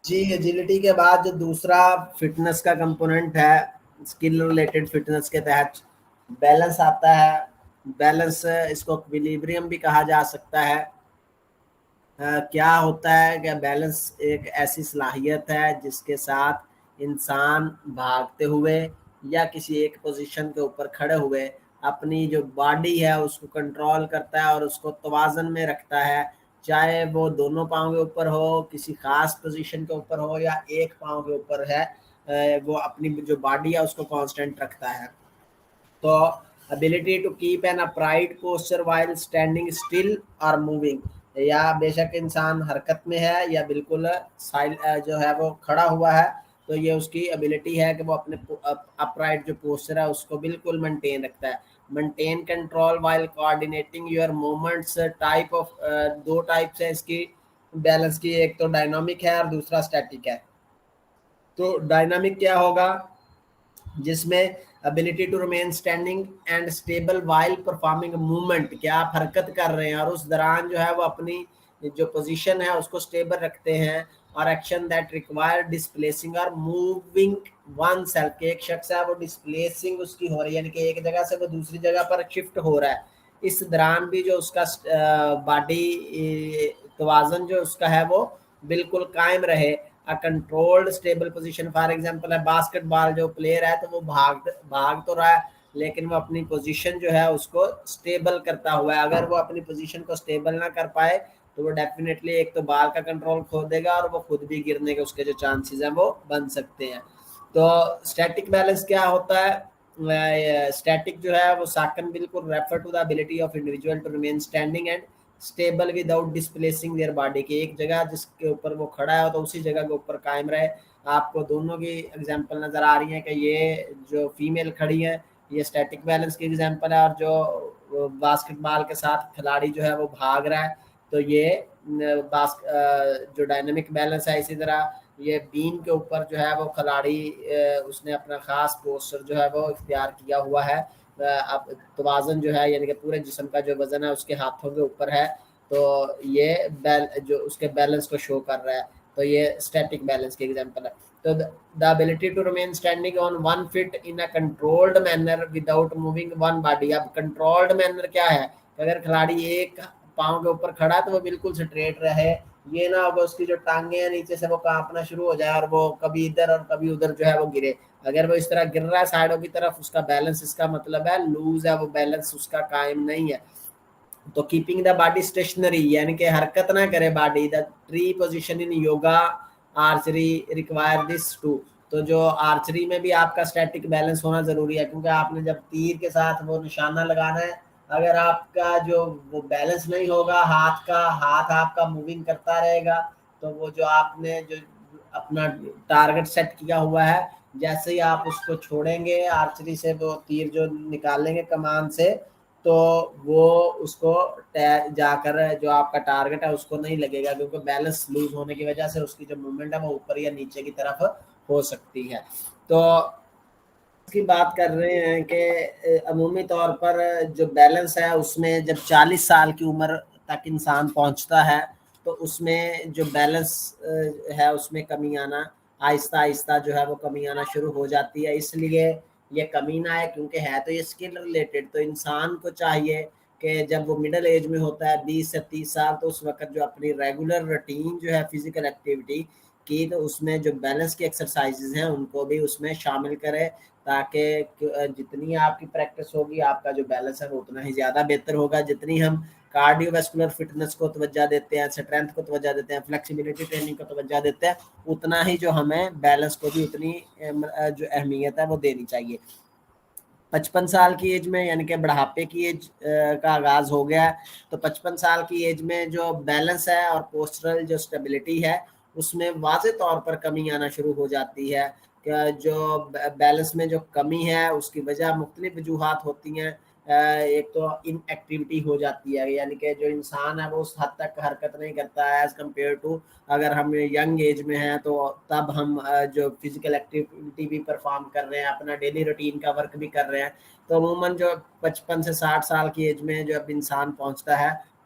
جی agility کے بعد جو دوسرا فٹنس کا کمپوننٹ ہے اسکل ریلیٹڈ فٹنس کے تحت بیلنس آتا ہے. بیلنس اس کو ایکویلیبریم بھی کہا جا سکتا ہے. کیا ہوتا ہے کہ بیلنس ایک ایسی صلاحیت ہے جس کے ساتھ انسان بھاگتے ہوئے یا کسی ایک پوزیشن کے اوپر کھڑے ہوئے اپنی جو باڈی ہے اس کو کنٹرول کرتا ہے اور اس کو توازن میں رکھتا ہے, چاہے وہ دونوں پاؤں کے اوپر ہو, کسی خاص پوزیشن کے اوپر ہو یا ایک پاؤں کے اوپر ہے, وہ اپنی جو باڈی ہے اس کو کانسٹنٹ رکھتا ہے. تو ability to keep an upright posture while standing still or moving, یا بے شک انسان حرکت میں ہے یا بالکل جو ہے وہ کھڑا ہوا ہے تو یہ اس کی ابیلٹی ہے کہ وہ اپنے اپرائٹ جو پوسچر ہے اس کو بالکل مینٹین رکھتا ہے. Maintain control while coordinating your movements, type of دو ٹائپس ہے اس کی بیلنس کی, ایک تو ڈائنامک ہے اور دوسرا اسٹیٹک ہے. تو ڈائنامک کیا ہوگا, جس میں ability to remain standing and stable while performing a movement, کہ آپ حرکت کر رہے ہیں اور اس دوران جو ہے وہ اپنی جو پوزیشن ہے اس کو سٹیبل رکھتے ہیں, اور ایکشن دیٹ ریکوائر ڈسپلیسنگ اور موونگ ون سیلف, کہ ایک شخص ہے وہ ڈسپلیسنگ اس کی ہو رہی ہے یعنی کہ ایک جگہ سے وہ دوسری جگہ پر شفٹ ہو رہا ہے, اس دوران بھی جو اس کا باڈی توازن جو اس کا ہے وہ بالکل قائم رہے. Controlled stable position for example ہے باسکٹ بال جو پلیئر ہے تو وہ بھاگ تو رہا ہے لیکن وہ اپنی پوزیشن جو ہے اس کو اسٹیبل کرتا ہوا ہے. اگر وہ اپنی پوزیشن کو اسٹیبل نہ کر پائے تو وہ ڈیفینیٹلی ایک تو بال کا کنٹرول کھو دے گا اور وہ خود بھی گرنے کے اس کے جو چانسز ہیں وہ بن سکتے ہیں. تو اسٹیٹک بیلنس کیا ہوتا ہے, اسٹیٹک جو ہے وہ ساکن بالکل refer to the ability of individual to remain standing and stable without displacing their body, کی ایک جگہ جس کے اوپر وہ کھڑا ہے تو اسی جگہ کے اوپر قائم رہے. آپ کو دونوں کی ایگزامپل نظر آ رہی ہیں کہ یہ جو فیمیل کھڑی ہے یہ اسٹیٹک بیلنس کی ایگزامپل ہے, اور جو باسکٹ بال کے ساتھ کھلاڑی جو ہے وہ بھاگ رہا ہے تو یہ جو ڈائنامک بیلنس ہے. اسی طرح یہ بین کے اوپر جو ہے وہ کھلاڑی اس نے اپنا خاص پوسچر جو ہے وہ اختیار کیا ہوا ہے, اب توازن جو ہے یعنی کہ پورے جسم کا جو وزن ہے اس کے ہاتھوں کے اوپر ہے تو یہ جو اس کے بیلنس کو شو کر رہا ہے. تو یہ اسٹیٹک بیلنس کی ایگزامپل ہے. تو the ability to remain standing on one foot in a controlled manner without moving one body. اب controlled manner کیا ہے, اگر کھلاڑی ایک پاؤں کے اوپر کھڑا تو وہ بالکل سٹریٹ رہے, یہ نہ ہوگا اس کی جو ٹانگیں ہیں نیچے سے وہ کانپنا شروع ہو جائے اور وہ کبھی ادھر اور کبھی ادھر جو ہے وہ گرے. اگر وہ اس طرح گر رہا ہے سائڈوں کی طرف اس کا بیلنس, اس کا مطلب ہے لوز ہے, وہ بیلنس اس کا قائم نہیں ہے. تو کیپنگ دا باڈی اسٹیشنری یعنی کہ حرکت نہ کرے body. The tree position in yoga archery require this to. تو جو آرچری میں بھی آپ کا اسٹیٹک بیلنس ہونا ضروری ہے, کیونکہ آپ نے جب تیر کے ساتھ وہ نشانہ لگانا ہے, اگر آپ کا جو وہ بیلنس نہیں ہوگا, ہاتھ آپ کا موونگ کرتا رہے گا تو وہ جو آپ نے جو اپنا ٹارگٹ سیٹ کیا ہوا ہے جیسے ہی آپ اس کو چھوڑیں گے آرچری سے, وہ تیر جو نکالیں گے کمان سے تو وہ اس کو جا کر جو آپ کا ٹارگٹ ہے اس کو نہیں لگے گا, کیونکہ بیلنس لوز ہونے کی وجہ سے اس کی جو موومنٹ ہے وہ اوپر یا نیچے کی طرف ہو سکتی ہے. تو اس کی بات کر رہے ہیں کہ عمومی طور پر جو بیلنس ہے اس میں جب 40 سال کی عمر تک انسان پہنچتا ہے تو اس میں جو بیلنس ہے اس میں کمی آنا آہستہ آہستہ جو ہے وہ کمی آنا شروع ہو جاتی ہے. اس لیے یہ کمی نہ ہے کیونکہ ہے تو یہ اسکل ریلیٹڈ, تو انسان کو چاہیے کہ جب وہ مڈل ایج میں ہوتا ہے 20 سے 30 سال تو اس وقت جو اپنی ریگولر روٹین جو ہے فزیکل ایکٹیویٹی کی تو اس میں جو بیلنس کی ایکسرسائزز ہیں ان کو بھی اس میں شامل کرے, تاکہ جتنی آپ کی پریکٹس ہوگی آپ کا جو بیلنس ہے وہ اتنا ہی زیادہ بہتر ہوگا. جتنی ہم کارڈیو ویسکولر فٹنس کو توجہ دیتے ہیں, اسٹرینتھ کو توجہ دیتے ہیں, فلیکسیبلٹی ٹریننگ کو توجہ دیتے ہیں, اتنا ہی جو ہمیں بیلنس کو بھی اتنی جو اہمیت ہے وہ دینی چاہیے. 55 سال کی ایج میں یعنی کہ بڑھاپے کی ایج کا آغاز ہو گیا ہے, تو 55 سال کی ایج میں جو بیلنس ہے اور پوسچرل جو اسٹیبلٹی ہے اس میں واضح طور پر کمی آنا شروع ہو جاتی ہے. کہ جو بیلنس میں جو کمی ہے اس کی وجہ مختلف وجوہات ہوتی ہیں. ایک تو ان ایکٹیویٹی ہو جاتی ہے, یعنی کہ جو انسان ہے وہ اس حد تک حرکت نہیں کرتا ہے ایز کمپیئر ٹو اگر ہم ینگ ایج میں ہیں, تو تب ہم جو فزیکل ایکٹیویٹی بھی پرفارم کر رہے ہیں, اپنا ڈیلی روٹین کا ورک بھی کر رہے ہیں. تو عموماً جو 55 سے 60 سال کی ایج میں جب انسان پہنچتا ہے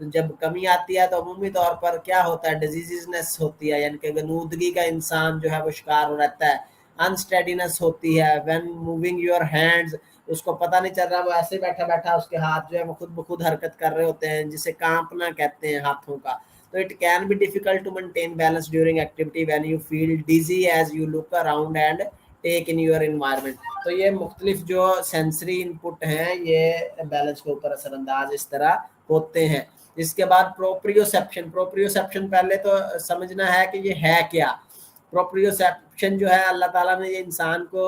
تو جب کمی آتی ہے تو عمومی طور پر کیا ہوتا ہے, ڈیزیزنس ہوتی ہے, یعنی کہ غنودگی کا انسان جو ہے وہ شکار رہتا ہے. انسٹیڈینس ہوتی ہے, وین موونگ یور ہینڈز, اس کو پتہ نہیں چل رہا, وہ ایسے بیٹھا بیٹھا اس کے ہاتھ جو ہے وہ خود بخود حرکت کر رہے ہوتے ہیں, جسے کانپنا کہتے ہیں ہاتھوں کا. تو it can be difficult to maintain balance during activity when you feel dizzy as you look around and take in your environment. تو یہ مختلف جو سینسری ان پٹ ہیں یہ بیلنس کے اوپر اثر انداز اس طرح ہوتے ہیں. اس کے بعد پروپریوسیپشن. پروپریوسیپشن پہلے تو سمجھنا ہے کہ یہ ہے کیا. پروپریوسیپشن جو ہے اللہ تعالیٰ نے یہ انسان کو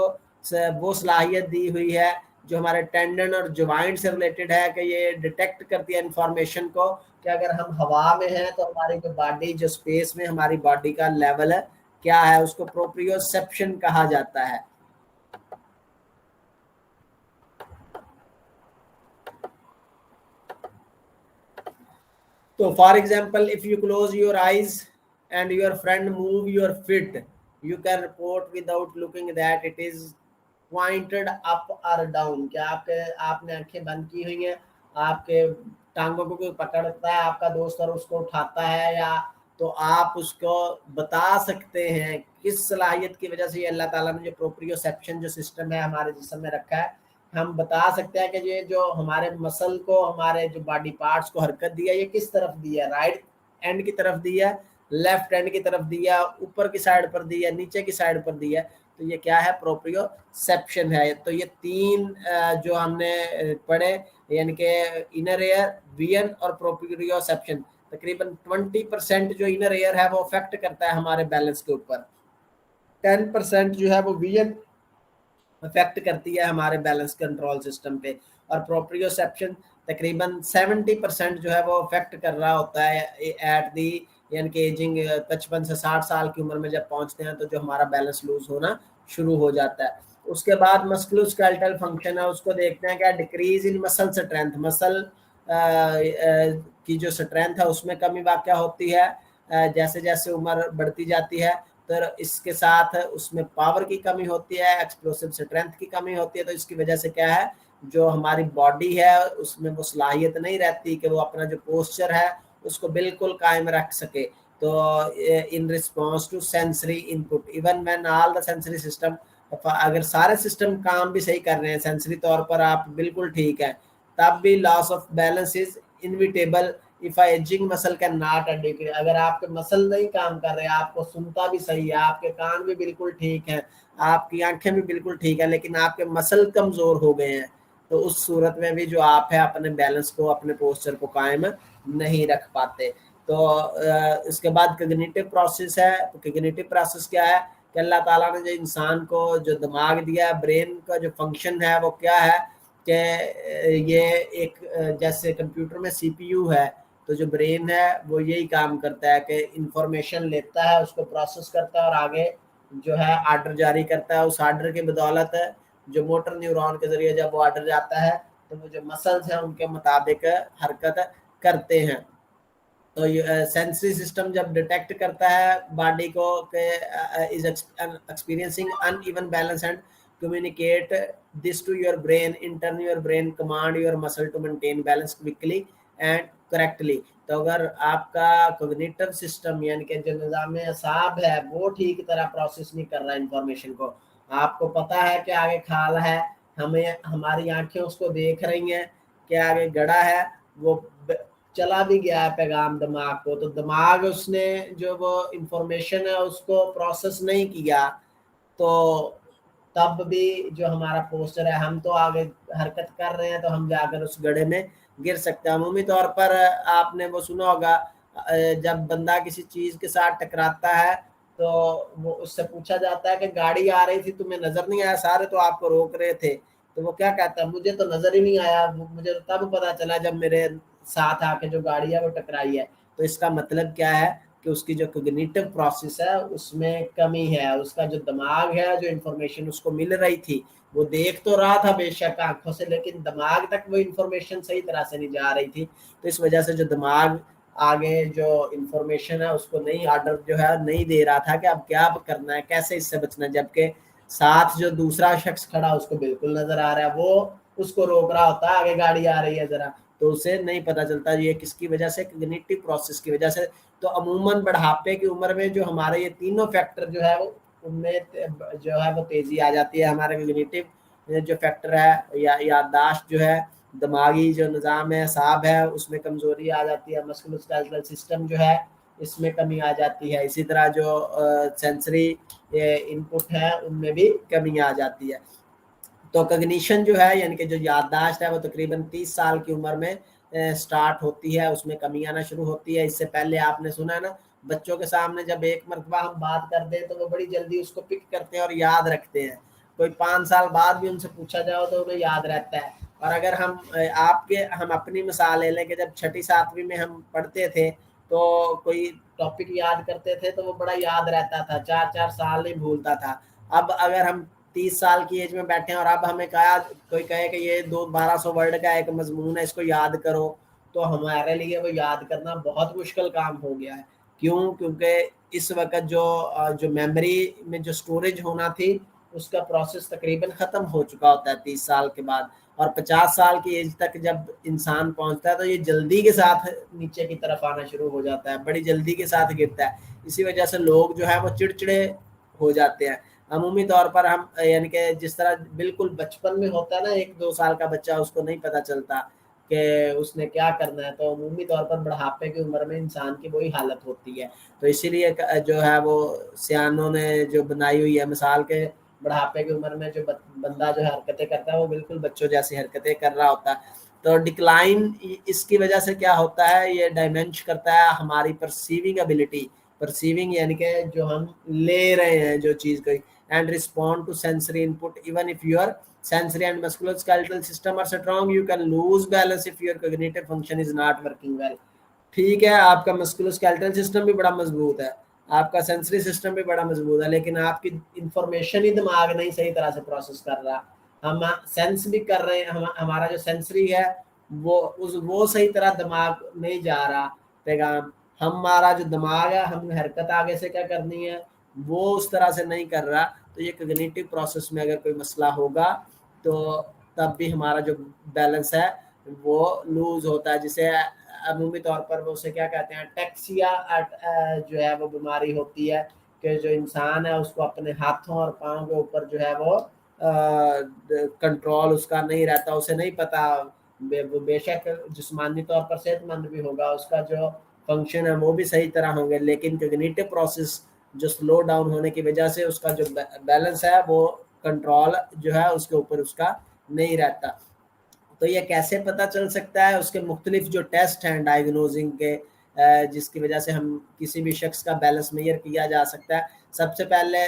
وہ صلاحیت دی ہوئی ہے جو ہمارے ٹینڈن اور جوائنٹ سے ریلیٹڈ ہے, کہ یہ ڈیٹیکٹ کرتی ہے انفارمیشن کو کہ اگر ہم ہوا میں ہیں تو ہماری جو باڈی, جو اسپیس میں ہماری باڈی کا لیول ہے کیا ہے, اس کو پروپریوسیپشن کہا جاتا ہے. تو for example if you close your eyes and your friend move your foot, you can report without looking that it is pointed up اور ڈاؤن. کیا آپ نے آنکھیں بند کی ہوئی ہیں, آپ کے ٹانگوں کو کوئی پکڑتا ہے آپ کا دوست اور اس کو اٹھاتا ہے, یا تو آپ اس کو بتا سکتے ہیں کس صلاحیت کی وجہ سے یہ اللہ تعالیٰ نے جو پروپریوسیپشن جو سسٹم ہے ہمارے جسم میں رکھا ہے, ہم بتا سکتے ہیں کہ یہ جو ہمارے مسل کو, ہمارے جو باڈی پارٹس کو حرکت دی ہے یہ کس طرف دی ہے, رائٹ اینڈ کی طرف دی ہے, لیفٹ اینڈ کی طرف دی ہے, اوپر کی سائڈ پر دی ہے, نیچے کی سائڈ پر دی ہے. تو یہ کیا ہے, پروپریوسیپشن ہے. تو یہ تین جو ہم نے پڑھے, یعنی کہ انر ایئر, ویژن اور پروپریوسیپشن, تقریباً 20% جو انر ایئر ہے وہ افیکٹ کرتا ہے ہمارے بیلنس کے اوپر, 10% جو ہے وہ ویژن افیکٹ کرتی ہے ہمارے بیلنس کنٹرول سسٹم پہ, اور پروپریوسیپشن تقریباً 70% جو ہے وہ افیکٹ کر رہا ہوتا ہے ایٹ دی, یعنی کہ ایجنگ 55 سے 60 سال کی عمر میں جب پہنچتے ہیں تو جو ہمارا بیلنس لوز ہونا شروع ہو جاتا ہے. اس کے بعد مسکولوسکیلٹل فنکشن ہے, اس کو دیکھتے ہیں کیا, ڈیکریز ان مسل اسٹرینتھ, مسل کی جو اسٹرینتھ ہے اس میں کمی واقع ہوتی ہے جیسے جیسے عمر بڑھتی جاتی ہے. تو اس کے ساتھ اس میں پاور کی کمی ہوتی ہے, ایکسپلوسو اسٹرینتھ کی کمی ہوتی ہے. تو اس کی وجہ سے کیا ہے, جو ہماری باڈی ہے اس میں وہ صلاحیت نہیں رہتی کہ وہ اپنا جو پوسچر ہے اس کو بالکل قائم رکھ سکے. تو in response to sensory input, even when all the sensory system, اگر سارے سسٹم کام بھی صحیح کر رہے ہیں, سینسری طور پر آپ بالکل ٹھیک ہے, تب بھی loss of balance is inevitable if a aging muscle can not decrease. اگر آپ کے مسل نہیں کام کر رہے, آپ کو سنتا بھی صحیح ہے, آپ کے کان بھی بالکل ٹھیک ہیں, آپ کی آنکھیں بھی بالکل ٹھیک ہیں, لیکن آپ کے مسل کمزور ہو گئے ہیں, تو اس صورت میں بھی جو آپ ہے اپنے بیلنس کو, اپنے پوسچر کو قائم نہیں رکھ پاتے. تو اس کے بعد کگنیٹو پروسیس ہے. کگنیٹو پروسیس کیا ہے کہ اللہ تعالیٰ نے جو انسان کو جو دماغ دیا ہے, برین کا جو فنکشن ہے وہ کیا ہے کہ یہ ایک جیسے کمپیوٹر میں سی پی یو ہے, تو جو برین ہے وہ یہی کام کرتا ہے کہ انفارمیشن لیتا ہے, اس کو پروسیس کرتا ہے اور آگے جو ہے آرڈر جاری کرتا ہے. اس آرڈر کی بدولت جو موٹر نیورون کے ذریعے جب وہ آرڈر جاتا ہے تو وہ جو مسلز ہیں ان کے مطابق حرکت کرتے ہیں. تو سینسری سسٹم جب ڈیٹیکٹ کرتا ہے باڈی کو کہ is experiencing in even balance and communicate this to your brain, in turn your brain command your muscle to maintain balance quickly and correctly. تو اگر آپ کا کوگنیٹو سسٹم یعنی کہ جو نظام اعصاب ہے وہ ٹھیک طرح پروسیس نہیں کر رہا انفارمیشن کو, آپ کو پتا ہے کہ آگے کھال ہے, ہمیں ہماری آنکھیں اس کو دیکھ رہی ہیں کہ آگے گڑا ہے, وہ چلا بھی گیا ہے پیغام دماغ کو, تو دماغ اس نے جو وہ انفارمیشن ہے اس کو پروسیس نہیں کیا, تو تب بھی جو ہمارا پوسچر ہے, ہم تو آگے حرکت کر رہے ہیں تو ہم جا کر اس گڑھے میں گر سکتے ہیں. عمومی طور پر آپ نے وہ سنا ہوگا, جب بندہ کسی چیز کے ساتھ ٹکراتا ہے تو وہ اس سے پوچھا جاتا ہے کہ گاڑی آ رہی تھی تمہیں نظر نہیں آیا, سارے تو آپ کو روک رہے تھے, تو وہ کیا کہتا ہے, مجھے تو نظر ہی نہیں آیا, مجھے تب پتا چلا جب میرے ساتھ آ کے جو گاڑی ہے وہ ٹکرائی ہے. تو اس کا مطلب کیا ہے کہ اس کی جو کوگنیٹو پروسیس ہے اس میں کمی ہے, اس کا جو دماغ ہے جو انفارمیشن اس کو مل رہی تھی وہ دیکھ تو رہا تھا بے شک آنکھوں سے, لیکن دماغ تک وہ انفارمیشن صحیح طرح سے نہیں جا رہی تھی. تو اس وجہ سے جو دماغ آگے جو انفارمیشن ہے اس کو نہیں آرڈر جو ہے نہیں دے رہا تھا کہ اب کیا کرنا ہے, کیسے اس سے بچنا, جبکہ ساتھ جو دوسرا شخص کھڑا اس کو بالکل نظر آ رہا ہے, وہ اس کو روک رہا ہوتا ہے, آگے گاڑی آ رہی ہے ذرا, تو اسے نہیں پتہ چلتا یہ کس کی وجہ سے, کگنیٹو پروسیس کی وجہ سے. تو عموماً بڑھاپے کی عمر میں جو ہمارے یہ تینوں فیکٹر جو ہے وہ ان میں جو ہے وہ تیزی آ جاتی ہے. ہمارے کگنیٹو جو فیکٹر ہے یا یادداشت جو ہے, دماغی جو نظام ہے, اعصاب ہے, اس میں کمزوری آ جاتی ہے. مسکولوسکیلیٹل سسٹم جو ہے اس میں کمی آ جاتی ہے. اسی طرح جو سینسری ان پٹ ہے ان میں بھی کمی آ جاتی ہے. تو کگنیشن جو ہے یعنی کہ جو یادداشت ہے وہ تقریباً 30 سال کی عمر میں سٹارٹ ہوتی ہے, اس میں کمی آنا شروع ہوتی ہے. اس سے پہلے آپ نے سنا ہے نا, بچوں کے سامنے جب ایک مرتبہ ہم بات کرتے ہیں تو وہ بڑی جلدی اس کو پک کرتے ہیں اور یاد رکھتے ہیں. کوئی 5 سال بعد بھی ان سے پوچھا جاؤ تو انہیں یاد رہتا ہے. اور اگر ہم اپنی مثال لے لیں کہ جب 6 7ویں میں ہم پڑھتے تھے تو کوئی ٹاپک یاد کرتے تھے تو وہ بڑا یاد رہتا تھا, 4 سال نہیں بھولتا تھا. اب اگر ہم 30 سال کی ایج میں بیٹھے ہیں اور اب ہمیں کوئی کہے کہ یہ 1200 ورڈ کا ایک مضمون ہے, اس کو یاد کرو, تو ہمارے لیے وہ یاد کرنا بہت مشکل کام ہو گیا ہے. کیوں؟ کیونکہ اس وقت جو میموری میں جو سٹوریج ہونا تھی اس کا پروسیس تقریباً ختم ہو چکا ہوتا ہے 30 سال کے بعد. اور 50 سال کی ایج تک جب انسان پہنچتا ہے تو یہ جلدی کے ساتھ نیچے کی طرف آنا شروع ہو جاتا ہے, بڑی جلدی کے ساتھ گرتا ہے. اسی وجہ سے لوگ جو ہے وہ چڑچڑے ہو جاتے ہیں. عمومی طور پر ہم یعنی کہ جس طرح بالکل بچپن میں ہوتا ہے نا 1-2 سال کا بچہ, اس کو نہیں پتہ چلتا کہ اس نے کیا کرنا ہے, تو عمومی طور پر بڑھاپے کی عمر میں انسان کی وہی حالت ہوتی ہے. تو اسی لیے جو ہے وہ سیانوں نے جو بنائی ہوئی ہے مثال کے بڑھاپے کی عمر میں جو بندہ جو حرکتیں کرتا ہے وہ بالکل بچوں جیسی حرکتیں کر رہا ہوتا ہے. تو ڈکلائن اس کی وجہ سے کیا ہوتا ہے, یہ ڈائمینش کرتا ہے ہماری پرسیونگ ایبلٹی. پرسیونگ یعنی کہ جو ہم لے رہے ہیں جو چیز کوئی, and respond to sensory input. Even if your sensory and musculoskeletal system are strong, you can lose balance if your cognitive function is not working well. ٹھیک ہے, آپ کا مسکولوسکیلٹل سسٹم بھی بڑا مضبوط ہے, آپ کا سینسری سسٹم بھی بڑا مضبوط ہے, لیکن آپ کی انفارمیشن ہی دماغ نہیں صحیح طرح سے پروسیس کر رہا. ہم سینس بھی کر رہے ہیں, ہمارا جو سینسری ہے وہ صحیح طرح دماغ نہیں جا رہا پیغام. ہمارا جو دماغ ہے, ہم حرکت آگے سے کیا کرنی ہے وہ اس طرح سے نہیں کر رہا. تو یہ کگنیٹو پروسیس میں اگر کوئی مسئلہ ہوگا تو تب بھی ہمارا جو بیلنس ہے وہ لوز ہوتا ہے, جسے عمومی طور پر وہ اسے کیا کہتے ہیں, ٹیکسیا جو ہے وہ بیماری ہوتی ہے کہ جو انسان ہے اس کو اپنے ہاتھوں اور پاؤں کے اوپر جو ہے وہ کنٹرول اس کا نہیں رہتا. اسے نہیں پتا, بے شک جسمانی طور پر صحت مند بھی ہوگا, اس کا جو فنکشن ہے وہ بھی صحیح طرح ہوں گے, لیکن کگنیٹو پروسیس جو سلو ڈاؤن ہونے کی وجہ سے اس کا جو بیلنس ہے وہ کنٹرول جو ہے اس کے اوپر اس کا نہیں رہتا. تو یہ کیسے پتہ چل سکتا ہے؟ اس کے مختلف جو ٹیسٹ ہیں ڈائگنوزنگ کے, جس کی وجہ سے ہم کسی بھی شخص کا بیلنس میئر کیا جا سکتا ہے. سب سے پہلے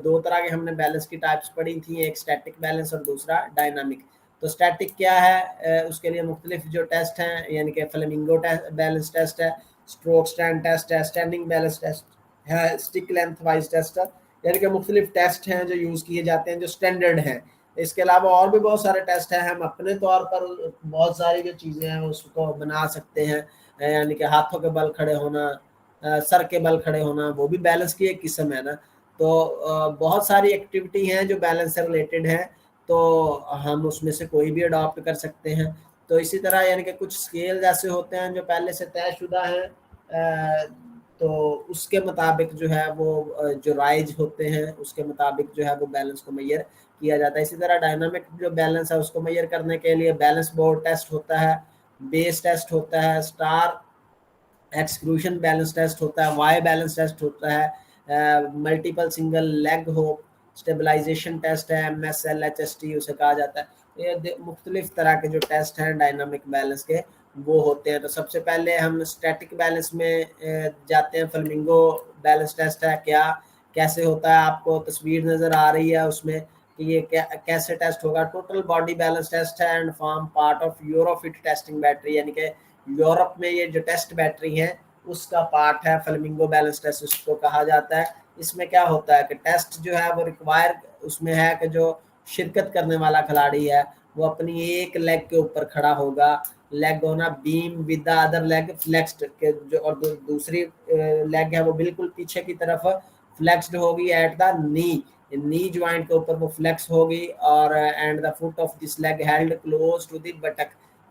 2 طرح کے ہم نے بیلنس کی ٹائپس پڑھی تھیں, ایک اسٹیٹک بیلنس اور دوسرا ڈائنامک. تو اسٹیٹک کیا ہے, اس کے لیے مختلف جو ٹیسٹ ہیں یعنی کہ فلیمنگو بیلنس ٹیسٹ ہے, اسٹروک اسٹینڈ ٹیسٹ ہے, اسٹینڈنگ بیلنس ٹیسٹ ہے, اسٹک لینتھ وائز ٹیسٹ ہے. یعنی کہ مختلف ٹیسٹ ہیں جو یوز کیے جاتے ہیں جو اسٹینڈرڈ ہیں. اس کے علاوہ اور بھی بہت سارے ٹیسٹ ہیں, ہم اپنے طور پر بہت ساری جو چیزیں ہیں اس کو بنا سکتے ہیں, یعنی کہ ہاتھوں کے بل کھڑے ہونا, سر کے بل کھڑے ہونا, وہ بھی بیلنس کی ایک قسم ہے نا. تو بہت ساری ایکٹیویٹی ہیں جو بیلنس سے ریلیٹڈ ہیں, تو ہم اس میں سے کوئی بھی اڈاپٹ کر سکتے ہیں. تو اسی طرح یعنی کہ کچھ اسکیل ایسے ہوتے ہیں جو پہلے سے طے شدہ ہیں, تو اس کے مطابق جو ہے وہ جو رائج ہوتے ہیں اس کے مطابق جو ہے وہ بیلنس کو میئر کیا جاتا ہے. اسی طرح ڈائنامک جو بیلنس ہے اس کو میئر کرنے کے لیے بیلنس بورڈ ٹیسٹ ہوتا ہے, بیس ٹیسٹ ہوتا ہے, اسٹار ایکسکلوژن بیلنس ٹیسٹ ہوتا ہے, وائی بیلنس ٹیسٹ ہوتا ہے, multiple single league hope stabilisation test ہے, MSLHST اسے کہا جاتا ہے. یہ مختلف طرح کے جو ٹیسٹ ہیں ڈائنامک بیلنس کے وہ ہوتے ہیں. تو سب سے پہلے ہم اسٹیٹک بیلنس میں جاتے ہیں. فلیمنگو بیلنس ٹیسٹ ہے, کیسے ہوتا ہے, آپ کو تصویر نظر آ رہی ہے اس میں کہ یہ کیسے ٹیسٹ ہوگا. ٹوٹل باڈی بیلنس ٹیسٹ ہے and form part of Eurofit testing battery, یعنی کہ یورپ میں یہ جو ٹیسٹ بیٹری ہے اس کا پارٹ ہے فلیمنگو بیلنس ٹیسٹ اس کو کہا جاتا ہے. اس میں کیا ہوتا ہے کہ ٹیسٹ جو ہے وہ ریکوائر اس میں ہے کہ جو شرکت کرنے والا کھلاڑی ہے وہ اپنی ایک لیگ کے اوپر کھڑا ہوگا, لیگ ہونا بیم ود دا ادر لیگ فلیکسڈ, جو اور دوسری لیگ ہے وہ بالکل پیچھے کی طرف فلیکسڈ ہوگی ایٹ دا نی جوائنٹ کے اوپر وہ فلیکس ہوگی, اور and the foot of this leg held close to the buttock.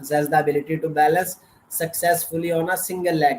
assess the ability to balance successfully on a single leg,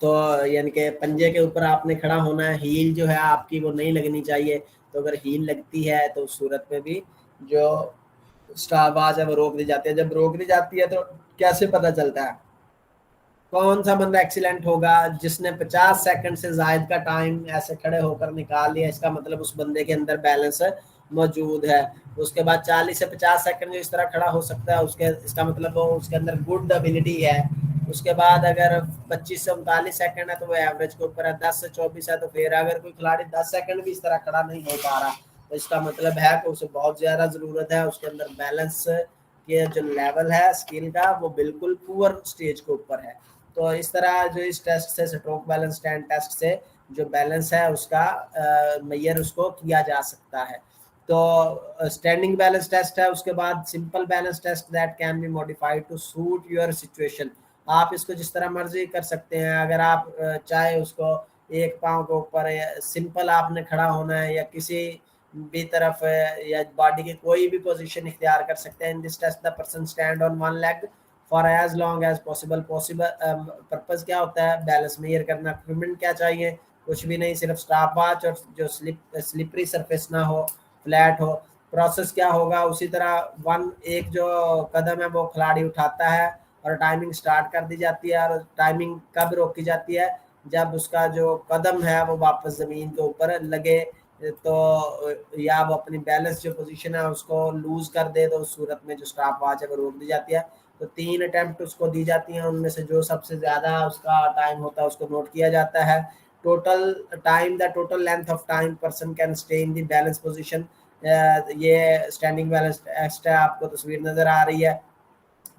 تو یعنی کہ پنجے کے اوپر آپ نے کھڑا ہونا ہے, ہیل جو ہے آپ کی وہ نہیں لگنی چاہیے. تو اگر ہیل لگتی ہے تو اس صورت میں بھی جو اسٹاپ واچ ہے وہ روک دی جاتی ہے. جب روک دی جاتی ہے تو کیسے پتہ چلتا ہے کون سا بندہ ایکسیلنٹ ہوگا؟ جس نے 50 سیکنڈ سے زائد کا ٹائم ایسے کھڑے ہو کر نکال لیا, اس کا مطلب اس بندے کے اندر بیلنس موجود ہے. اس کے بعد 40 سے 50 سیکنڈ جو اس طرح کھڑا ہو سکتا ہے اس کا مطلب وہ اس کے اندر گڈ ابیلٹی ہے. اس کے بعد اگر 25 سے 39 سیکنڈ ہے تو وہ ایوریج کے اوپر ہے. 10 سے 24 ہے تو پھر اگر کوئی کھلاڑی 10 سیکنڈ بھی اس طرح کھڑا نہیں ہو پا رہا تو اس کا مطلب ہے کہ اسے بہت زیادہ ضرورت ہے, اس کے اندر بیلنس کے جو لیول ہے اسکل کا وہ بالکل پور سٹیج کے اوپر ہے. تو اس طرح جو اس ٹیسٹ سے اسٹروک بیلنس اسٹینڈ ٹیسٹ سے جو بیلنس ہے اس کا میئر اس کو کیا جا سکتا ہے. تو اسٹینڈنگ بیلنس ٹیسٹ ہے. اس کے بعد simple balance test that can be modified to suit your situation. آپ اس کو جس طرح مرضی کر سکتے ہیں. اگر آپ چاہے اس کو ایک پاؤں کے اوپر سمپل آپ نے کھڑا ہونا ہے یا کسی بھی طرف یا باڈی کی کوئی بھی پوزیشن اختیار کر سکتے ہیں. In this test the person stand on one leg for as long as possible. Purpose کیا ہوتا ہے؟ بیلنس میئر کرنا. اکوپمنٹ کیا چاہیے؟ کچھ بھی نہیں, صرف اسٹاپ واچ اور جو سلپری سرفیس نہ ہو, فلیٹ ہو. پروسیس کیا ہوگا؟ اسی طرح ایک جو قدم ہے وہ کھلاڑی اٹھاتا ہے اور ٹائمنگ سٹارٹ کر دی جاتی ہے. اور ٹائمنگ کب روکی جاتی ہے؟ جب اس کا جو قدم ہے وہ واپس زمین کے اوپر لگے تو یا وہ اپنی بیلنس جو پوزیشن ہے اس کو لوز کر دے تو اس صورت میں جو اسٹاپ واچ ہے وہ روک دی جاتی ہے. تو 3 اٹیمپٹ اس کو دی جاتی ہیں, ان میں سے جو سب سے زیادہ اس کا ٹائم ہوتا ہے اس کو نوٹ کیا جاتا ہے. Total time the total length of time person can stay in the balance position. یہ اسٹینڈنگ بیلنس ٹیسٹ ہے, آپ کو تصویر نظر آ رہی ہے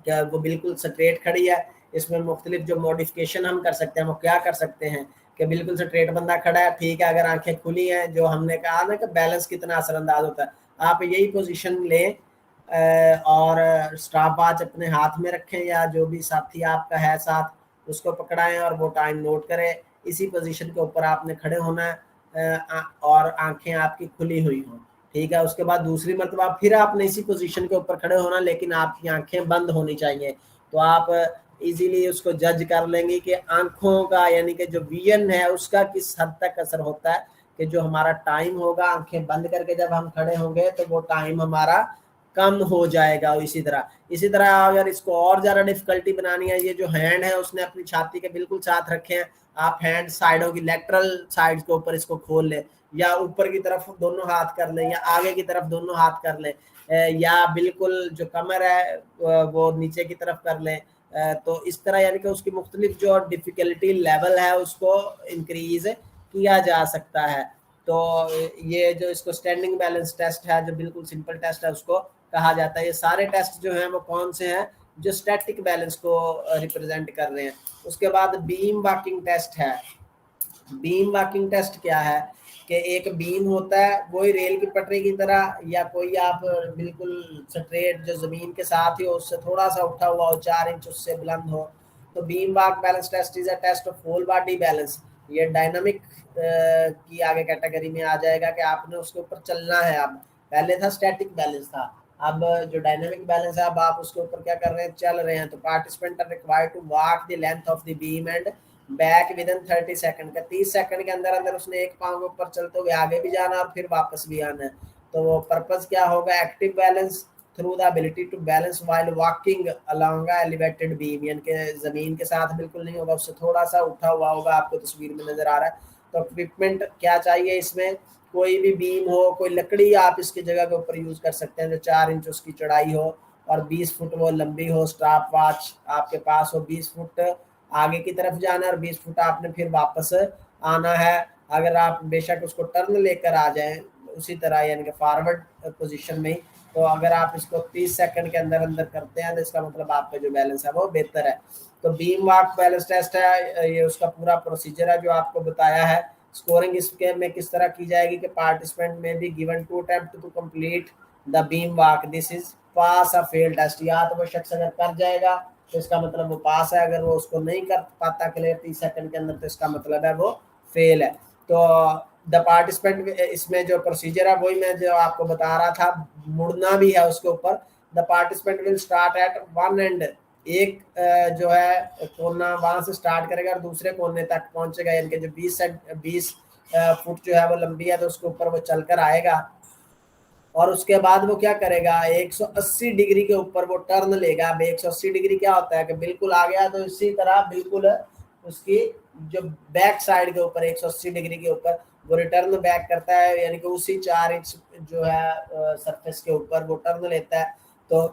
کہ وہ بالکل سٹریٹ کھڑی ہے. اس میں مختلف جو موڈیفکیشن ہم کر سکتے ہیں وہ کیا کر سکتے ہیں کہ بالکل سٹریٹ بندہ کھڑا ہے, ٹھیک ہے. اگر آنکھیں کھلی ہیں, جو ہم نے کہا نا کہ بیلنس کتنا اثر انداز ہوتا ہے, آپ یہی پوزیشن لیں اور اسٹاپ واچ اپنے ہاتھ میں رکھیں یا جو بھی ساتھی آپ کا ہے ساتھ اس کو پکڑائیں اور وہ ٹائم نوٹ کریں. اسی پوزیشن کے اوپر آپ نے کھڑے ہونا ہے اور آنکھیں آپ کی کھلی ہوئی ہوں, ٹھیک ہے. اس کے بعد دوسری مرتبہ پھر آپ نے اسی پوزیشن کے اوپر کھڑے ہونا, لیکن آپ کی آنکھیں بند ہونی چاہیے. تو آپ ایزیلی اس کو جج کر لیں گے کہ آنکھوں کا یعنی کہ جو ویژن ہے اس کا کس حد تک اثر ہوتا ہے کہ جو ہمارا ٹائم ہوگا آنکھیں بند کر کے جب ہم کھڑے ہوں گے تو وہ ٹائم ہمارا کم ہو جائے گا. اسی طرح اگر اس کو اور زیادہ ڈیفیکلٹی بنانی ہے, یہ جو ہینڈ ہے اس نے اپنی چھاتی کے بالکل ساتھ رکھے ہیں, آپ ہینڈ سائڈوں کی لیٹرل سائڈ کے اوپر اس کو کھول لیں یا اوپر کی طرف دونوں ہاتھ کر لیں یا آگے کی طرف دونوں ہاتھ کر لیں یا بالکل جو کمر ہے وہ نیچے کی طرف کر لیں. تو اس طرح یعنی کہ اس کی مختلف جو ڈیفیکلٹی لیول ہے اس کو انکریز کیا جا سکتا ہے. تو یہ جو اس کو اسٹینڈنگ بیلنس ٹیسٹ ہے جو بالکل سمپل ٹیسٹ ہے اس کو کہا جاتا ہے. یہ سارے ٹیسٹ جو ہیں وہ کون سے ہیں؟ جو اسٹیٹک بیلنس کو ریپرزینٹ کر رہے ہیں. اس کے بعد بیم واکنگ ٹیسٹ ہے. بیم واکنگ ٹیسٹ کیا ہے کہ ایک بیم ہوتا ہے وہی ریل کی پٹری کی طرح یا کوئی آپ بالکل سٹریٹ جو زمین کے ساتھ ہی ہو اس سے تھوڑا سا اٹھا ہوا ہو 4 انچ اس سے بلند ہو. تو beam walk balance test is a test of full body balance. یہ ڈائنامک کی آگے کیٹیگری میں آ جائے گا کہ آپ نے اس کے اوپر چلنا ہے. اب پہلے تھا اسٹیٹک بیلنس تھا, اب جو ڈائنامک بیلنس ہے اب آپ اس کے اوپر کیا کر رہے ہیں؟ چل رہے ہیں. تو participant are required to walk the length of the beam and back within 30 second. کا 30 سیکنڈ کے اندر اندر اس نے ایک پاؤں کے اوپر چلتے ہوئے آگے بھی جانا اور پھر واپس بھی آنا ہے. تو وہ پرپز کیا ہوگا؟ Active balance through the ability to balance while walking along a elevated beam, یعنی کہ زمین کے ساتھ بالکل نہیں ہوگا, اس سے تھوڑا سا اٹھا ہوا ہوگا, آپ کو تصویر میں نظر آ رہا ہے. تو اکوپمنٹ کیا چاہیے اس میں؟ کوئی بھی بیم ہو, کوئی لکڑی آپ اس کی جگہ کے اوپر یوز کر سکتے ہیں جو 4 انچ اس کی چڑھائی ہو اور 20 فٹ وہ لمبی ہو. اسٹاپ واچ آپ کے پاس ہو, 20 فٹ آگے کی طرف جانا ہے اور 20 فٹ آپ نے پھر واپس آنا ہے. اگر آپ بے شک اس کو ٹرن لے کر آ جائیں اسی طرح یعنی کہ فارورڈ پوزیشن میں, تو اگر آپ اس کو 30 سیکنڈ کے اندر اندر کرتے ہیں تو اس کا مطلب آپ کا جو بیلنس ہے وہ بہتر ہے. تو بیم واک بیلنس ٹیسٹ ہے, یہ اس کا پورا پروسیجر ہے جو آپ کو بتایا ہے. اسکورنگ اس کے میں کس طرح کی جائے گی کہ پارٹیسپینٹ میں بھی given 2 attempt to complete the beam walk, this is pass a fail test. یا تو وہ شخص اگر کر جائے گا تو اس کا مطلب وہ پاس ہے, اگر وہ اس کو نہیں کر پاتا کلیئر 30 سیکنڈ کے اندر تو اس کا مطلب ہے وہ فیل ہے. تو دا پارٹیسپینٹ اس میں جو پروسیجر ہے وہی میں جو آپ کو بتا رہا تھا, مڑنا بھی ہے اس کے اوپر. The participant will start at one end ایک جو ہے کونا وہاں سے سٹارٹ کرے گا اور دوسرے کونے تک پہنچے گا، یعنی کہ جو 20 فٹ جو ہے وہ لمبی ہے، تو اس کے اوپر وہ چل کر آئے گا اور اس کے بعد وہ کیا کرے گا 180 ڈگری کے اوپر وہ ٹرن لے گا۔ اب 180 ڈگری کیا ہوتا ہے کہ بالکل آ گیا، تو اسی طرح بالکل اس کی جو بیک سائڈ کے اوپر 180 ڈگری کے اوپر وہ ریٹرن بیک کرتا ہے، یعنی کہ اسی 4 انچ جو ہے سرفیس کے اوپر وہ ٹرن لیتا ہے۔ تو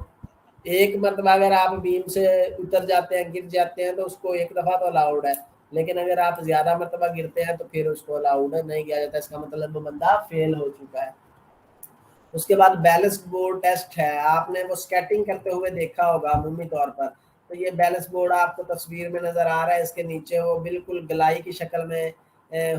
ایک مرتبہ اگر آپ بیم سے اتر جاتے ہیں، گر جاتے ہیں، تو اس کو ایک دفعہ تو الاؤڈ ہے، لیکن اگر آپ زیادہ مرتبہ گرتے ہیں تو پھر اس کو الاؤڈ نہیں کیا جاتا، اس کا مطلب وہ بندہ فیل ہو چکا ہے۔ اس کے بعد بیلنس بورڈ ٹیسٹ ہے، آپ نے وہ سکیٹنگ کرتے ہوئے دیکھا ہوگا عمومی طور پر، تو یہ بیلنس بورڈ آپ کو تصویر میں نظر آ رہا ہے، اس کے نیچے وہ بالکل گلائی کی شکل میں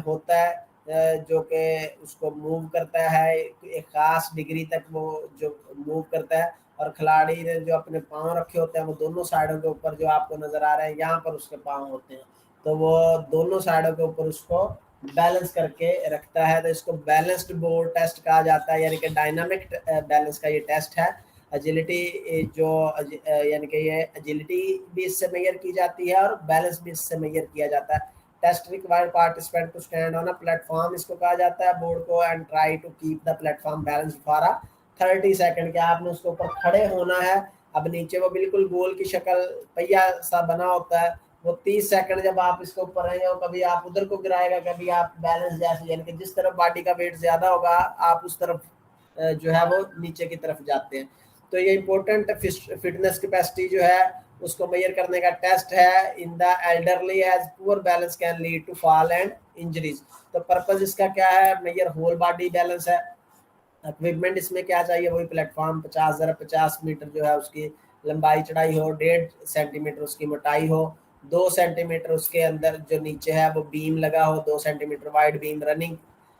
ہوتا ہے، جو کہ اس کو موو کرتا ہے ایک خاص ڈگری تک، وہ جو موو کرتا ہے، اور کھلاڑی نے جو اپنے پاؤں رکھے ہوتے ہیں وہ دونوں سائڈوں کے اوپر جو آپ کو نظر آ رہے ہیں یہاں پر اس کے پاؤں ہوتے ہیں، تو وہ دونوں سائڈوں کے اوپر اس کو بیلنس کر کے رکھتا ہے، تو اس کو بیلنسڈ بورڈ ٹیسٹ کہا جاتا ہے، یعنی کہ ڈائنامک بیلنس کا یہ ٹیسٹ ہے۔ ایجلٹی جو یعنی کہ یہ ایجلٹی بھی اس سے میئر کی جاتی ہے اور بیلنس بھی اس سے میئر کیا جاتا ہے۔ Test required participant to stand on a platform, اس کو کہا جاتا ہے بورڈ کو، and try to keep the platform balance for 30 second, کہ آپ نے اس کے اوپر کھڑے ہونا ہے۔ اب نیچے وہ بالکل گول کی شکل پہیا سا بنا ہوتا ہے، وہ 30 سیکنڈ جب آپ اس کے اوپر رہیں گے، کبھی آپ ادھر کو گرائے گا، کبھی آپ بیلنس جیسے، یعنی کہ جس طرف باڈی کا ویٹ زیادہ ہوگا آپ اس طرف جو ہے وہ نیچے کی طرف جاتے ہیں۔ تو یہ امپورٹنٹ فٹنس کیپیسٹی جو ہے اس کو میئر کرنے کا ٹیسٹ ہے۔ In the elderly as poor balance can lead to fall and injuries, تو پرپز اس کا کیا ہے، میئر ہول باڈی بیلنس ہے۔ اکوپمنٹ اس میں کیا چاہیے، وہی پلیٹ فارم 50 میٹر جو ہے اس کی لمبائی چڑھائی ہو، 1.5 سینٹی میٹر اس کی موٹائی ہو، 2 سینٹی میٹر اس کے اندر جو نیچے ہے وہ بیم لگا ہو، 2 centimetre wide beam running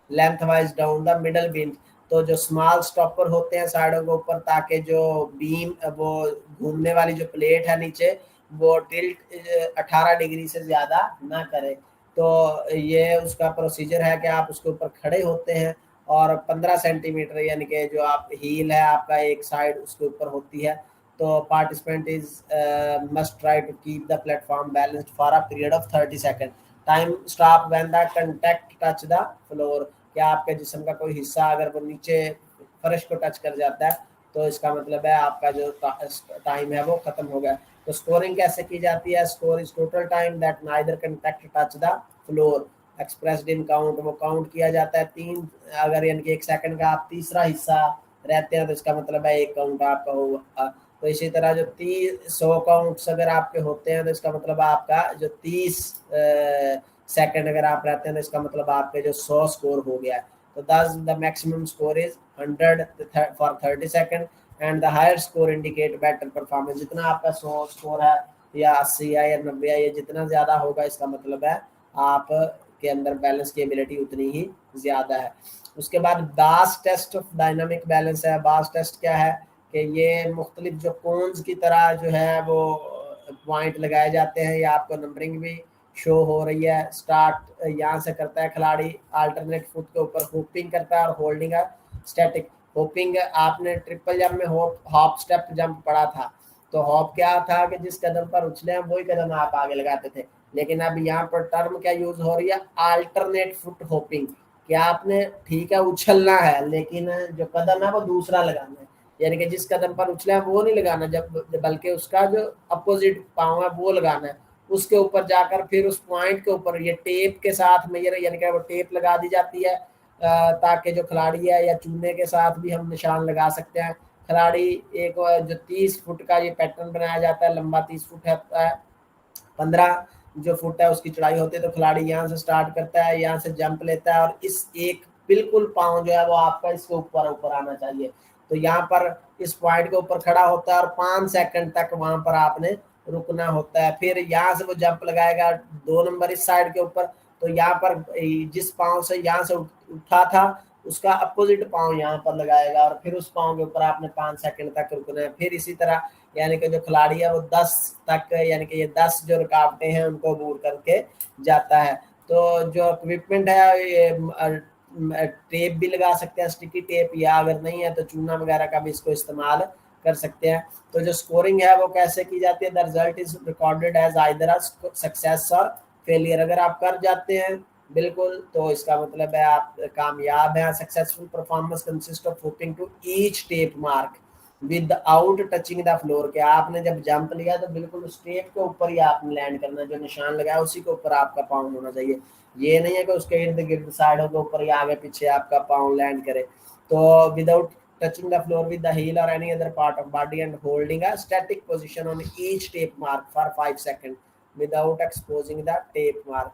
lengthwise down the middle beam, تو جو اسمال اسٹاپر ہوتے ہیں سائڈوں کے اوپر، تاکہ جو بیم وہ گھومنے والی جو پلیٹ ہے نیچے وہ ٹلٹ 18 ڈگری سے زیادہ نہ کرے۔ تو یہ اس کا پروسیجر ہے کہ آپ اس کے اوپر کھڑے ہوتے ہیں اور 15 سینٹی میٹر یعنی کہ جو آپ ہیل ہے آپ کا ایک سائڈ اس کے اوپر ہوتی ہے، تو participant is must try to keep the platform balanced for a period of 30 second, time stop when the contact touch the floor, کیا آپ کے جسم کا کوئی حصہ اگر وہ نیچے فرش کو ٹچ کر جاتا ہے تو اس کا مطلب ہے آپ کا جو ٹائم ہے وہ ختم ہو گیا۔ تو اسکورنگ کیسے کی جاتی ہے، score is total time that neither contact touch the floor expressed in count, وہ کاؤنٹ کیا جاتا ہے 3، اگر یعنی کہ 1 سیکنڈ کا آپ تیسرا حصہ رہتے ہیں تو اس کا مطلب ہے 1 کاؤنٹ آپ کا ہوگا۔ تو اسی طرح جو 100 کاؤنٹس اگر آپ کے ہوتے ہیں تو اس کا مطلب آپ کا جو 30 سیکنڈ اگر آپ رہتے ہیں تو اس کا مطلب آپ کے جو 100 اسکور ہو گیا ہے۔ تو thus the maximum score is 100 for 30 seconds and the higher score indicate better performance، جتنا آپ کا 100 اسکور ہے یا 80 ہے یا 90 ہے، یہ جتنا زیادہ ہوگا اس کا مطلب ہے آپ کے اندر بیلنس کی ایبلٹی اتنی ہی زیادہ ہے۔ اس کے بعد باس ٹیسٹ آف ڈائنامک بیلنس ہے۔ باس ٹیسٹ کیا ہے کہ یہ مختلف جو کونز کی طرح جو ہے وہ پوائنٹ لگائے جاتے ہیں، یا آپ کو نمبرنگ بھی شو ہو رہی ہے۔ سٹارٹ یہاں سے کرتا ہے کھلاڑی، آلٹرنیٹ فٹ کے اوپر ہوپنگ کرتا ہے اور ہولڈنگ ہے اسٹیٹک ہوپنگ۔ آپ نے ٹرپل جمپ میں ہاپ سٹیپ جمپ پڑا تھا، تو ہاپ کیا تھا کہ جس قدم پر اچھلے ہیں وہی قدم آپ آگے لگاتے تھے، لیکن اب یہاں پر ٹرم کیا یوز ہو رہی ہے، آلٹرنیٹ فٹ ہوپنگ، کہ آپ نے ٹھیک ہے اچھلنا ہے لیکن جو قدم ہے وہ دوسرا لگانا ہے، یعنی کہ جس قدم پر اچھلے ہیں وہ نہیں لگانا، بلکہ اس کا جو اپوزٹ پاؤں ہے وہ لگانا ہے، اس کے اوپر جا کر پھر اس پوائنٹ کے اوپر یہ ٹیپ کے ساتھ میئر، یعنی کہ وہ ٹیپ لگا دی جاتی ہے تاکہ جو کھلاڑی ہے، یا چونے کے ساتھ بھی ہم نشان لگا سکتے ہیں۔ کھلاڑی ایک جو 30 فٹ کا یہ پیٹرن بنایا جاتا ہے، لمبا 30 فٹ ہے، 15 جو فٹ ہے اس کی چڑھائی ہوتی ہے، تو کھلاڑی یہاں سے سٹارٹ کرتا ہے، یہاں سے جمپ لیتا ہے اور اس ایک بالکل پاؤں جو ہے وہ آپ کا اس کے اوپر آنا چاہیے، تو یہاں پر اس پوائنٹ کے اوپر کھڑا ہوتا ہے اور 5 سیکنڈ تک وہاں پر آپ نے رکنا ہوتا ہے۔ پھر یہاں سے وہ جمپ لگائے گا 2 نمبر اس سائڈ کے اوپر، تو یہاں پر جس پاؤں سے یہاں سے اٹھا تھا اس کا اپوزٹ پاؤں یہاں پر لگائے گا، اور پھر اس پاؤں کے اوپر آپ نے 5 سیکنڈ تک رکنا ہے۔ پھر اسی طرح یعنی کہ جو کھلاڑی ہے وہ 10 تک، یعنی کہ یہ 10 جو رکاوٹیں ہیں ان کو عبور کر کے جاتا ہے۔ تو جو اکوپمنٹ ہے یہ ٹیپ بھی لگا سکتے ہیں، اسٹکی ٹیپ، یا اگر نہیں ہے تو چونا وغیرہ کا بھی اس کو استعمال کر سکتے ہیں. تو جو اسکورنگ ہے وہ کیسے کی جاتی ہے؟ The result is recorded as either success اور فیلئر. اگر آپ کر جاتے ہیں بالکل تو اس کا مطلب ہے آپ کامیاب ہیں. Successful performance consist of hopping to each tape mark without touching the floor. کہ آپ نے جب جمپ لیا تو بالکل اس ٹیپ کے اوپر ہی آپ نے لینڈ کرنا ہے, جو نشان لگایا اسی کے اوپر آپ کا پاؤں ہونا چاہیے. یہ نہیں ہے کہ اس کے ارد گرد سائڈوں کے اوپر یا آگے پیچھے آپ کا پاؤں لینڈ کرے. تو without touching the floor with the heel or any other part of body and holding a static position on each tape mark for 5 seconds without exposing the tape mark.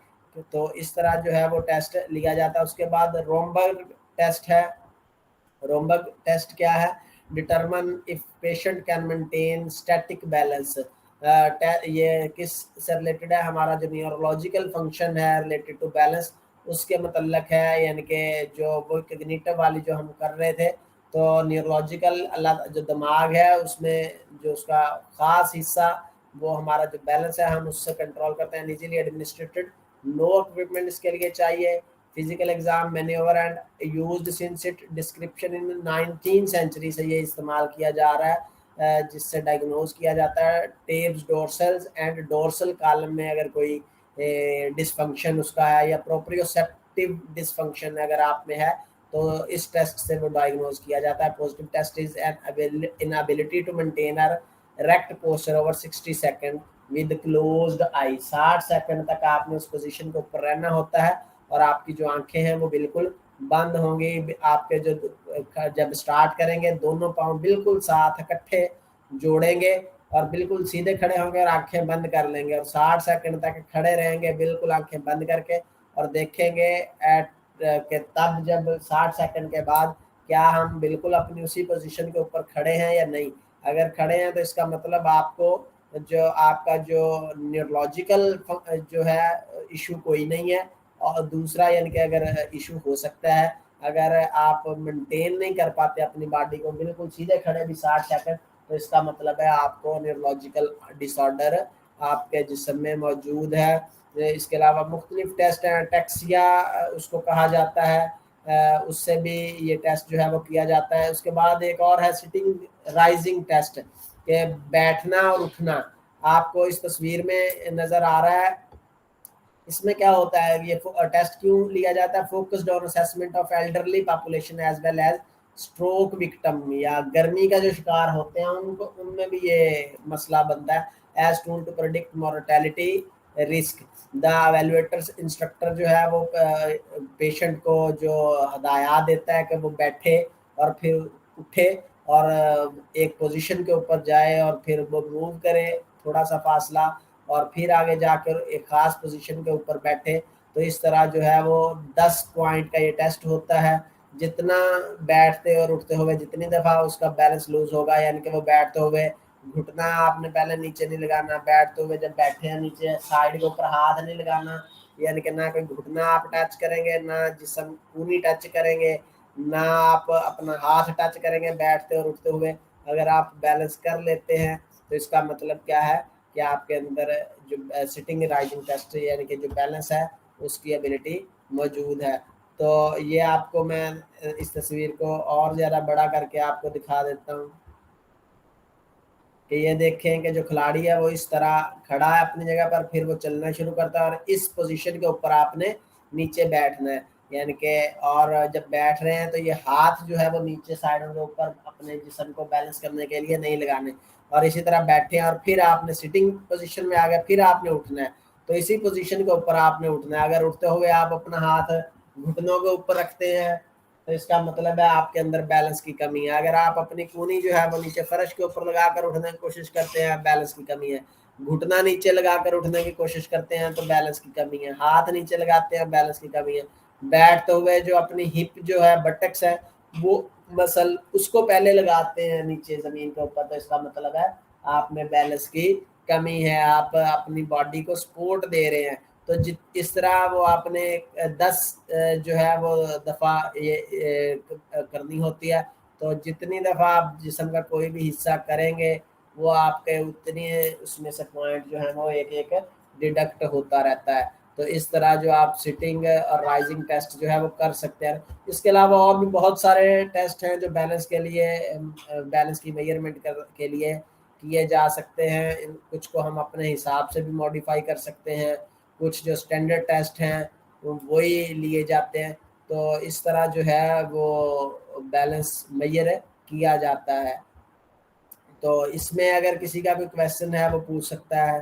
تو اس طرح جو ہے وہ ٹیسٹ لیا جاتا ہے. اس کے بعد رومبرگ ٹیسٹ ہے. رومبرگ ٹیسٹ کیا ہے؟ Determine if patient can maintain static balance. یہ کس سے ریلیٹڈ ہے؟ ہمارا جو نیورولوجیکل فنکشن ہے ریلیٹڈ ٹو بیلنس اس کے متعلق ہے. یعنی کہ جو وہ کگنیٹو والی جو ہم کر رہے تھے, تو نیورولوجیکل جو دماغ ہے اس میں جو اس کا خاص حصہ وہ ہمارا جو بیلنس ہے ہم اس سے کنٹرول کرتے ہیں. ایزیلی ایڈمنسٹریٹڈ, نو اکوپمنٹ اس کے لیے چاہیے. Physical exam manoeuvre and used since it description in 19 century سے یہ استعمال کیا جا رہا ہے, جس سے ڈائگنوز کیا جاتا ہے. ٹیپس ڈورسلز اینڈ ڈورسل کالم میں اگر کوئی ڈسفنکشن اس کا ہے یا پروپریوسیپٹیو ڈسفنکشن اگر آپ میں ہے تو اس ٹیسٹ سے وہ ڈائگنوز کیا جاتا ہے. Positive test is an inability to maintain erect posture over 60 second with closed eye. 60 second تک آپ نے اس پوزیشن کے اوپر رہنا ہوتا ہے اور آپ کی جو آنکھیں ہیں وہ بالکل بند ہوں گی. آپ کے جو جب اسٹارٹ کریں گے دونوں پاؤں بالکل ساتھ اکٹھے جوڑیں گے اور بالکل سیدھے کھڑے ہوں گے اور آنکھیں بند کر لیں گے اور 60 سیکنڈ تک کھڑے رہیں گے بالکل آنکھیں بند کر کے اور دیکھیں گے کہ تب جب 60 سیکنڈ کے بعد کیا ہم بالکل اپنی اسی پوزیشن کے اوپر کھڑے ہیں یا نہیں. اگر کھڑے ہیں تو اس کا مطلب آپ کو جو آپ کا جو نیورولوجیکل جو ہے ایشو کوئی نہیں ہے. اور دوسرا یعنی کہ اگر ایشو ہو سکتا ہے اگر آپ مینٹین نہیں کر پاتے اپنی باڈی کو بالکل سیدھے کھڑے بھی 60 سیکنڈ, تو اس کا مطلب ہے آپ کو نیورولوجیکل ڈس آرڈر آپ کے جسم میں موجود ہے. اس کے علاوہ مختلف ٹیسٹ ہیں. ٹیکسیا اس کو کہا جاتا ہے, اس سے بھی یہ ٹیسٹ جو ہے وہ کیا جاتا ہے. اس کے بعد ایک اور ہے سٹنگ رائزنگ ٹیسٹ, کہ بیٹھنا اور اٹھنا. آپ کو اس تصویر میں نظر آ رہا ہے. اس میں کیا ہوتا ہے, یہ ٹیسٹ کیوں لیا جاتا ہے؟ Focused on assessment of elderly population as well as stroke victim, یا گرمی کا جو شکار ہوتے ہیں ان میں بھی یہ مسئلہ بنتا ہے. As tool to predict mortality risk. The evaluators instructor جو ہے وہ پیشنٹ کو جو ہدایات دیتا ہے کہ وہ بیٹھے اور پھر اٹھے اور ایک پوزیشن کے اوپر جائے اور پھر وہ موو کرے تھوڑا سا فاصلہ اور پھر آگے جا کر ایک خاص پوزیشن کے اوپر بیٹھے. تو اس طرح جو ہے وہ 10 پوائنٹ کا یہ ٹیسٹ ہوتا ہے. جتنا بیٹھتے اور اٹھتے ہوئے جتنی دفعہ اس کا بیلنس لوز ہوگا, یعنی کہ وہ بیٹھتے ہوئے گھٹنا آپ نے پہلے نیچے نہیں لگانا, بیٹھتے ہوئے جب بیٹھے ہیں نیچے سائڈ کے اوپر ہاتھ نہیں لگانا, یعنی کہ نہ کوئی گھٹنا آپ ٹچ کریں گے, نہ جسم کونی ٹچ کریں گے, نہ آپ اپنا ہاتھ ٹچ کریں گے بیٹھتے اور اٹھتے ہوئے. اگر آپ بیلنس کر لیتے ہیں تو اس کا مطلب کیا ہے کہ آپ کے اندر جو سٹنگ رائزنگ ٹیسٹ یعنی کہ جو بیلنس ہے اس کی ایبلٹی موجود ہے. تو یہ آپ کو میں اس تصویر کو اور زیادہ بڑا کر کے آپ کو دکھا دیتا ہوں کہ یہ دیکھیں کہ جو کھلاڑی ہے وہ اس طرح کھڑا ہے اپنی جگہ پر, پھر وہ چلنا شروع کرتا ہے اور اس پوزیشن کے اوپر آپ نے نیچے بیٹھنا ہے. یعنی کہ اور جب بیٹھ رہے ہیں تو یہ ہاتھ جو ہے وہ نیچے سائڈوں کے اوپر اپنے جسم کو بیلنس کرنے کے لیے نہیں لگانے, اور اسی طرح بیٹھے ہیں اور پھر آپ نے سٹنگ پوزیشن میں آ گئے, پھر آپ نے اٹھنا ہے تو اسی پوزیشن کے اوپر آپ نے اٹھنا ہے. اگر اٹھتے ہوئے آپ اپنا ہاتھ گھٹنوں کے اوپر رکھتے ہیں تو اس کا مطلب ہے آپ کے اندر بیلنس کی کمی ہے. اگر آپ اپنی کونی جو ہے وہ نیچے فرش کے اوپر لگا کر اٹھنے کی کوشش کرتے ہیں, بیلنس کی کمی ہے. گھٹنا نیچے لگا کر اٹھنے کی کوشش کرتے ہیں تو بیلنس کی کمی ہے. ہاتھ نیچے لگاتے ہیں, بیلنس کی کمی ہے. بیٹھتے ہوئے جو اپنی ہپ جو ہے بٹکس ہے وہ مسل اس کو پہلے لگاتے ہیں نیچے زمین کے اوپر, تو اس کا مطلب ہے آپ میں بیلنس کی کمی ہے, آپ اپنی باڈی کو سپورٹ دے رہے ہیں. تو اس طرح وہ آپ نے 10 جو ہے وہ دفعہ یہ کرنی ہوتی ہے. تو جتنی دفعہ آپ جسم کا کوئی بھی حصہ کریں گے وہ آپ کے اتنی اس میں سے پوائنٹ جو ہے وہ ایک ایک ڈیڈکٹ ہوتا رہتا ہے. تو اس طرح جو آپ سٹنگ اور رائزنگ ٹیسٹ جو ہے وہ کر سکتے ہیں. اس کے علاوہ اور بھی بہت سارے ٹیسٹ ہیں جو بیلنس کے لیے بیلنس کی میجرمنٹ کے لیے کیے جا سکتے ہیں. کچھ کو ہم اپنے حساب سے بھی ماڈیفائی کر سکتے ہیں, کچھ جو اسٹینڈرڈ ٹیسٹ ہیں وہی لیے جاتے ہیں. تو اس طرح جو ہے وہ بیلنس میئر کیا جاتا ہے. تو اس میں اگر کسی کا بھی کویشچن ہے وہ پوچھ سکتا ہے.